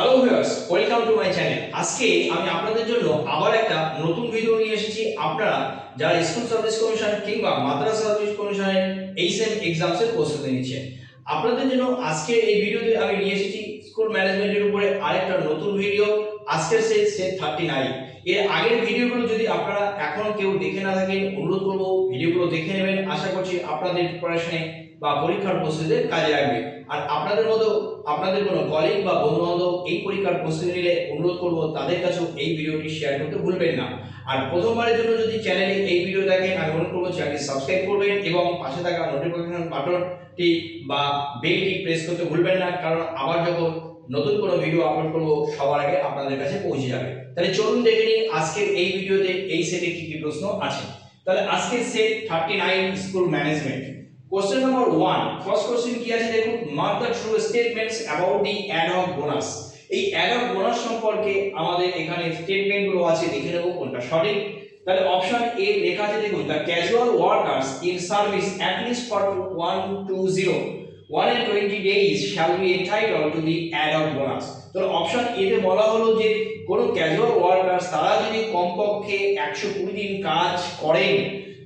Hello viewers, welcome to my channel. আজকে আমি আপনাদের জন্য আবার একটা নতুন ভিডিও নিয়ে এসেছি। আপনারা যারা স্কুল সার্ভিস কমিশন কিংবা মাদ্রাসা সার্ভিস কমিশনের এইচএম এক্সামস এর প্রস্তুতি নিচ্ছেন, আপনাদের জন্য আজকে এই ভিডিওতে আমি নিয়ে এসেছি স্কুল ম্যানেজমেন্টের উপরে আরেকটা নতুন ভিডিও। আজকের সেট 39। এর আগের ভিডিওগুলো যদি আপনারা এখনো কেউ দেখে না থাকেন, অনুরোধ করব ভিডিওগুলো দেখে নেবেন। আশা করছি আপনাদের প্রিপারেশনে বা পরীক্ষার প্রস্তুতিতে কাজে লাগবে। আর আপনাদের মতো আপনাদের কোনো কলিগ বা বন্ধু বান্ধব এই পরীক্ষার প্রস্তুতি নিলে অনুরোধ করব তাদের কাছেও এই ভিডিওটি শেয়ার করতে ভুলবেন না। আর প্রথমবারের জন্য যদি চ্যানেলে এই ভিডিও দেখেন, আমি অনুরোধ করব চ্যানেলটি সাবস্ক্রাইব করবেন এবং পাশে থাকা নোটিফিকেশন বাটনটি বা বেলটি প্রেস করতে ভুলবেন না, কারণ আবার যখন নতুন কোনো ভিডিও আপলোড করব সবার আগে আপনাদের কাছে পৌঁছে যাবে। তাহলে চলুন দেখে নিই আজকের এই ভিডিওতে এই সেটে কি কি প্রশ্ন আছে। তাহলে আজকের set 39 school management. Question number 1, first question কি আছে দেখুন, mark the true statements about the ad hoc bonus। এই ad hoc bonus সম্পর্কে আমাদের এখানে স্টেটমেন্ট গুলো আছে, দেখে নেব কোনটা সঠিক। তাহলে অপশন এ লেখা আছে দেখুন, the casual workers in service at least for 120 days shall be entitled to the ad hoc bonus। তাহলে অপশন এ তে বলা হলো যে কোন ক্যাজুয়াল ওয়ার্কার্স তারা যদি কমপক্ষে 120 দিন কাজ করেন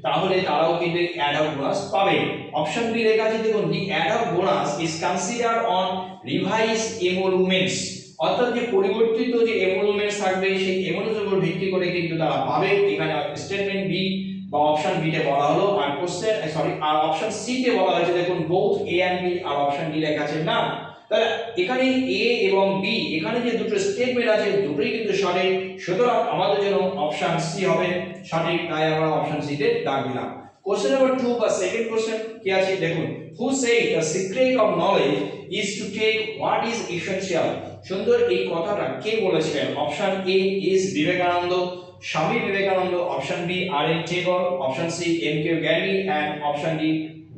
তাহলে তারাও কিন্তু অ্যাড হক বোনাস পাবে। অপশন বি লেখা আছে দেখুন, the ad hoc bonus is considered on revise emoluments. অর্থাৎ যে পরিবর্তিত যে এমোলুমেন্টস থাকবে সেই এমোলুমেন্টস উপর ভিত্তি করে কিন্তু তারা পাবে। এখানে স্টেটমেন্ট বি বা অপশন বি তে বলা হলো। আর আর অপশন সি তে বলা হয়েছে দেখুন, বোথ এ এন্ড বি। আর অপশন ডি লেখা আছে না। তাহলে এখানে এ এবং বি এখানে যে দুটো স্টেটমেন্ট আছে দুটোই কিন্তু সঠিক, সুতরাং আমাদের জন্য অপশন সি হবে সঠিক। তাই আমরা অপশন সি তে দাগ দিলাম। কোশ্চেন নাম্বার 2 বা সেকেন্ড কোশ্চেন কি আছে দেখুন, who said the secret of knowledge is to take what is essential. সুন্দর এই কথাটা কে বলেছিলেন? Option A is Vivekananda, Swami Vivekananda. Option B R N Tagore. Option C M K Gandhi and option D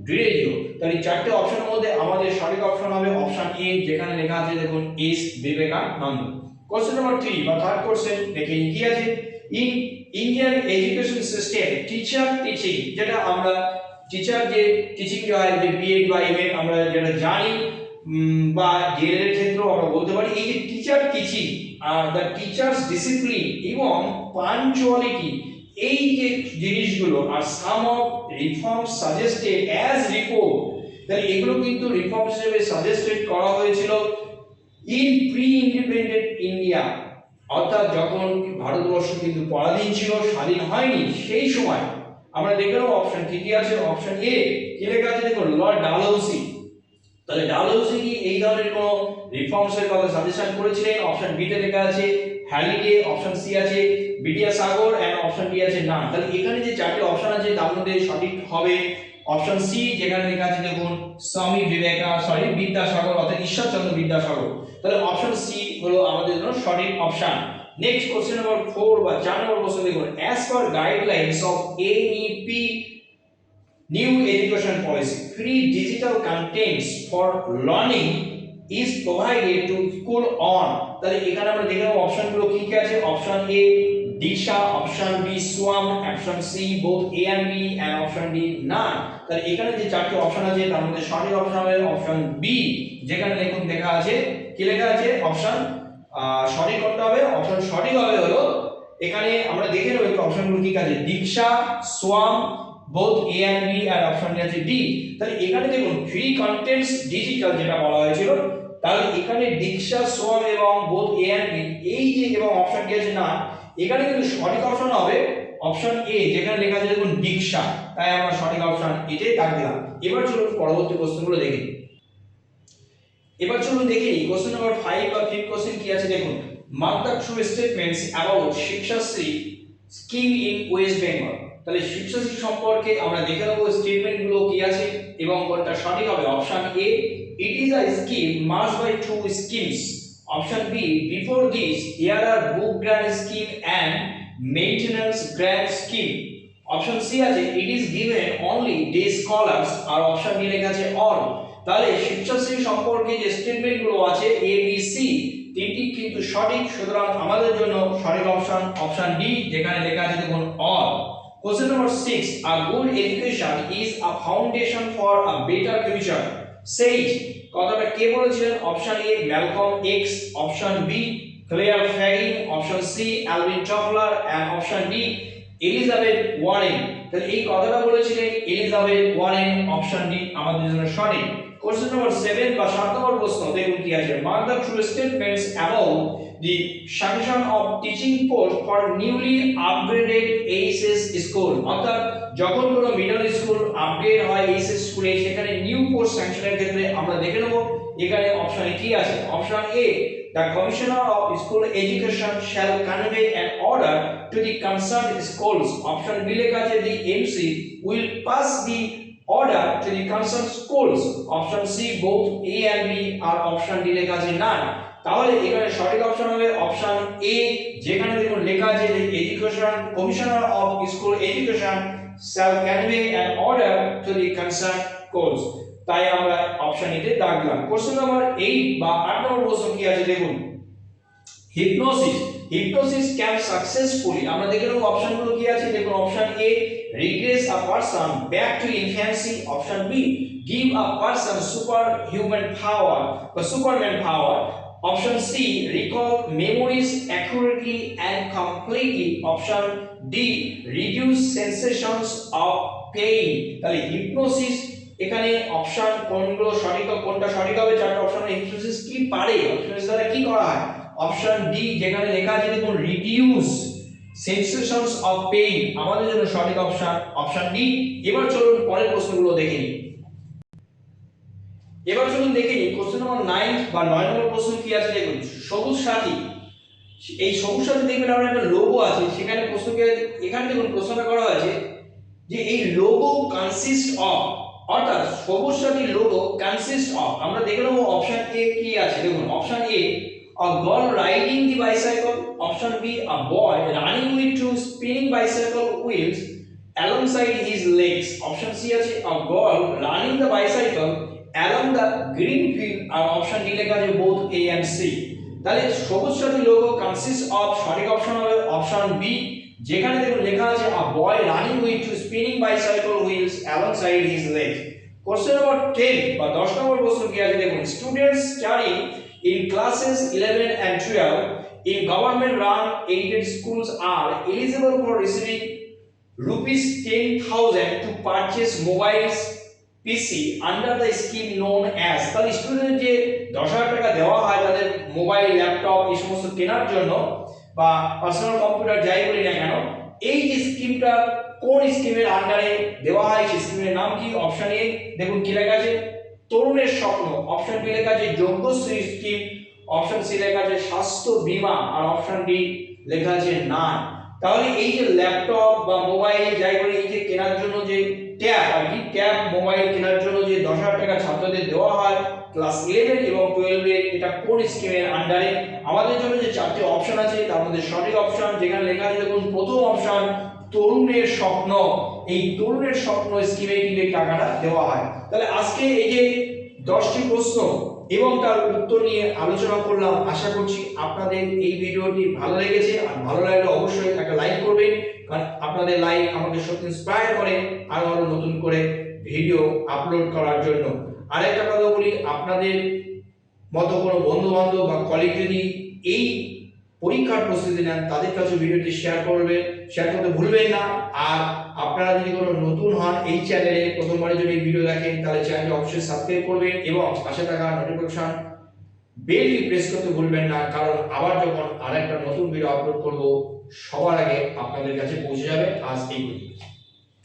Derozio. তাহলে চারটি অপশনের মধ্যে আমাদের সঠিক অপশন হবে অপশন এ, যেখানে লেখা আছে দেখুন ইজ বিবেকানন্দ। কোশ্চেন নাম্বার 3 বা থার্ড কোশ্চেন দেখে কি আছে, in Indian education system teacher teaching, যেটা আমরা টিচার যে টিচিং হয় যে বিএড বা এমএড আমরা যেটা জানি বা ডিএলএড এর ক্ষেত্রেও আমরা বলতে পারি, এই যে টিচার টিচিং আর দ্য টিচার্স ডিসিপ্লিন এবং পাঞ্চুয়ালিটি, এই যে জিনিসগুলো are some of reforms suggested as report. তাহলে এগুলো কিন্তু রিফর্মস হিসেবে সাজেস্টেড করা হয়েছিল ইন প্রি ইন্ডিপেন্ডেন্ট ইন্ডিয়া, অর্থাৎ যখন ভারতবর্ষ কিন্তু পরাধীন ছিল, স্বাধীন হয়নি, সেই সময়। আমরা দেখে নেব অপশন কি কি আছে। অপশন এ কি লেখা আছে দেখুন, লর্ড ডালহৌসি। তাহলে ডালহৌসি কি এই ধরনের কোন রিফর্মস এর কথা সাজেশন করেছিলেন? অপশন বি তে লেখা আছে হ্যালিডে। অপশন সি আছে বিদ্যাসাগর এন্ড অপশন ডি আছে না। তাহলে এখানে যে চারটি অপশন আছে তার মধ্যে সঠিক হবে অপশন সি, যেখানে লেখা আছে দেখুন স্বামী বিদ্যাসাগর অর্থাৎ ঈশ্বরচন্দ্র বিদ্যাসাগর। তাহলে অপশন সি হলো আমাদের জন্য সঠিক অপশন। নেক্সট কোশ্চেন নাম্বার 4 বা 4 নম্বর প্রশ্ন দেখুন, as per guidelines of NEP new education policy free digital contents for learning is provided to school on. তাহলে এখানে আমরা দেখে নেব অপশনগুলো কি কি আছে। Option A Diksha, option B Swayam, option C both A and B and option D না। তাহলে এখানে যে চারটি অপশন আছে তার মধ্যে সঠিক অপশন হবে অপশন বি, যেখানে দেখুন লেখা আছে কি লেখা আছে অপশন সঠিক করতে হবে। অপশন সঠিক হবে হলো এখানে আমরা দেখে নেব একটু অপশনগুলো কি আছে, Diksha, Swayam, both A and B আর অপশন ডি আছে ডি। তাহলে এখানে দেখুন ফ্রি কন্টেন্টস ডিজিটাল যেটা বলা হয়েছিল, তাহলে এখানে দীক্ষা, সোয়াম এবং both A and B এই যে এবং অপশন ডি আছে না, এখানে কিন্তু সঠিক অপশন হবে অপশন এ, যেখানে লেখা আছে দেখুন দীক্ষা। তাই আমরা সঠিক অপশন এটাই দাগ দিলাম। এবার চলুন পরবর্তী প্রশ্নগুলো দেখি। এবার চলুন দেখি কোশ্চেন নাম্বার 5 বা 5th কোশ্চেন কি আছে দেখুন, mark the true statements about Shikshashree scheme in West Bengal. তাহলে শিক্ষাশ্রী সম্পর্কে আমরা দেখে নেব স্টেটমেন্ট গুলো কি আছে এবং কোনটা সঠিক হবে। Option A, it is a scheme merge by two schemes. Option B, before this here are book grant scheme and maintenance grant scheme. Option C আছে it is given only day scholars. আর option D লেখা আছে all. তাহলে শিক্ষাশ্রী সম্পর্কে যে statement গুলো আছে A B C তিনটি কিন্তু সঠিক, সুতরাং আমাদের জন্য সঠিক অপশন অপশন ডি, যেখানে লেখা আছে দেখুন all. Question number 6, a good education is a foundation for a better future. সেইজ কথাটা কে বলেছিলেন? Option A Malcolm X, option B Claire Fagin, option C Alvin Toffler and option D Elizabeth Warren. তাহলে এই কথাটা বলেছিলেন এলিজাবেথ ওয়ারেন, অপশন ডি আমাদের জন্য সঠিক। কোশ্চেন নম্বর 7 বা 7 নম্বর প্রশ্ন দেখুন কি আছে। Mark the true statements about the সাংশন of teaching post for newly upgraded HS school. অর্থাৎ যখন কোনো মিডল স্কুল আপগ্রেড হয় এইচএস স্কুলে, সেখানে নিউ পোস্ট স্যাংশনের ক্ষেত্রে আমরা দেখে নেব এখানে অপশনে কি আছে। Option A the commissioner of school education shall convey an order to the concerned schools. Option B লেখা আছে the MC will pass the order to the concerned schools. Option C both A and B, আর option D লেখা আছে none। তাহলে এখানে সঠিক option হবে option এ, যেখানে দেখুন লেখা আছে যে education commissioner of school education shall convey an order to the concerned schools। তাই আমরা অপশন এতে দাগ দিলাম। কোশ্চেন নাম্বার 8 বা 8 নম্বর প্রশ্ন কি আছে দেখুন। হিপনোসিস ক্যান সাকসেসফুলি, আমরা দেখে নেব অপশনগুলো কি আছে। দেখুন option A regress a person back to infancy, option B give a person super human power বা superman power, option C recall memories accurately and completely, option D reduce sensations of pain. তাহলে hypnosis এখানে option কোনগুলো সঠিক, কোনটা সঠিক হবে? চারটা option. Hypnosis কি পারে, হিপনোসিস দ্বারা কি করা হয়? অপশন ডি যেখানে লেখা আছে দেখুন রিডিউস সেন্সেশনস অফ পেইন, আমাদের জন্য সঠিক অপশন অপশন ডি। এবার চলুন পরের প্রশ্নগুলো দেখে নিই। এবার চলুন দেখে নিই কোশ্চেন নম্বর 9 বা 9 নম্বর প্রশ্ন কি আছে দেখুন। সবুজ সাথী, এই সবুজ সাথী দেখবেন আমরা একটা লোগো আছে, সেখানে প্রশ্নকে এখানে দেখুন প্রশ্নটা করা হয়েছে যে এই লোগো কনসিস্ট অফ, অর্থাৎ সবুজ সাথী লোগো কনসিস্ট অফ, আমরা দেখে নেব অপশন এ কি আছে। দেখুন option A a girl riding the bicycle, option B a boy running with two spinning bicycle wheels alongside his legs, option C আছে a girl running the bicycle along the green field, আর option D লেখা আছে both A and C। তাহলে Sabuj Sathi logo consist of, সঠিক option হবে option B, যেখানে দেখুন লেখা আছে a boy running with two spinning bicycle wheels alongside his legs। Question number 10 বা 10 নম্বর প্রশ্ন কি আছে দেখুন। Students studying in classes 11 and 12 in government run aided schools are eligible for receiving rupees 10,000 to purchase mobiles PC under the scheme known as। তাহলে student যে 10,000 টাকা দেওয়া হয় তাদের মোবাইল ল্যাপটপ এই সমস্ত কেনার জন্য বা পার্সোনাল কম্পিউটার যাই বলি না কেন, এই যে স্কিমটা কোন স্কিমের আন্ডারে দেওয়া হয়, সেই স্কিমের নাম কি? অপশন এ দেখুন কি লেখা আছে তরুণের স্বপ্ন, অপশন বি লেখা আছে যোগ্যশ্রী স্কিম, অপশন সি লেখা আছে স্বাস্থ্য বীমা, আর অপশন ডি লেখা আছে না। তাহলে এই যে ল্যাপটপ বা মোবাইল যাই বলি, এই যে কেনার জন্য যে ট্যাব আর কি ট্যাব মোবাইল কেনার জন্য যে 10,000 টাকা ছাত্রদের দেওয়া হয় ক্লাস 11 এবং 12 এর, এটা কোন স্কিমের আন্ডারে? আমাদের জন্য যে চারটি অপশন আছে তার মধ্যে সঠিক অপশন যেখানে লেখা আছে দেখুন প্রথম অপশন তরুণের স্বপ্ন, এই তরুণের স্বপ্ন স্কিমে কিন্তু এই টাকাটা দেওয়া হয়। তাহলে আজকে এই যে 10টি প্রশ্ন এবং তার উত্তর নিয়ে আলোচনা করলাম, আশা করছি আপনাদের এই ভিডিওটি ভালো লেগেছে। আর ভালো লাগলে অবশ্যই একটা লাইক করবেন, কারণ আপনাদের লাইক আমাকে সত্যি ইন্সপায়ার করে আরো নতুন করে ভিডিও আপলোড করার জন্য। আরেকটা কথা বলি, আপনাদের মতো কোনো বন্ধু বান্ধব বা কলিগ যদি এই পরীক্ষার প্রস্তুতি নেন তাদের কাছে ভিডিওটি শেয়ার করতে ভুলবেন না। আর আপনারা যদি কোনো নতুন হন এই চ্যানেলে, প্রথমবারের জন্য এই ভিডিও দেখেন, তাহলে চ্যানেলটি অবশ্যই সাবস্ক্রাইব করবেন এবং পাশে থাকা নোটিফিকেশন বেলটি প্রেস করতে ভুলবেন না, কারণ আবার যখন আরেকটা নতুন ভিডিও আপলোড করব সবার আগে আপনাদের কাছে পৌঁছে যাবে। আজ এই পর্যন্ত।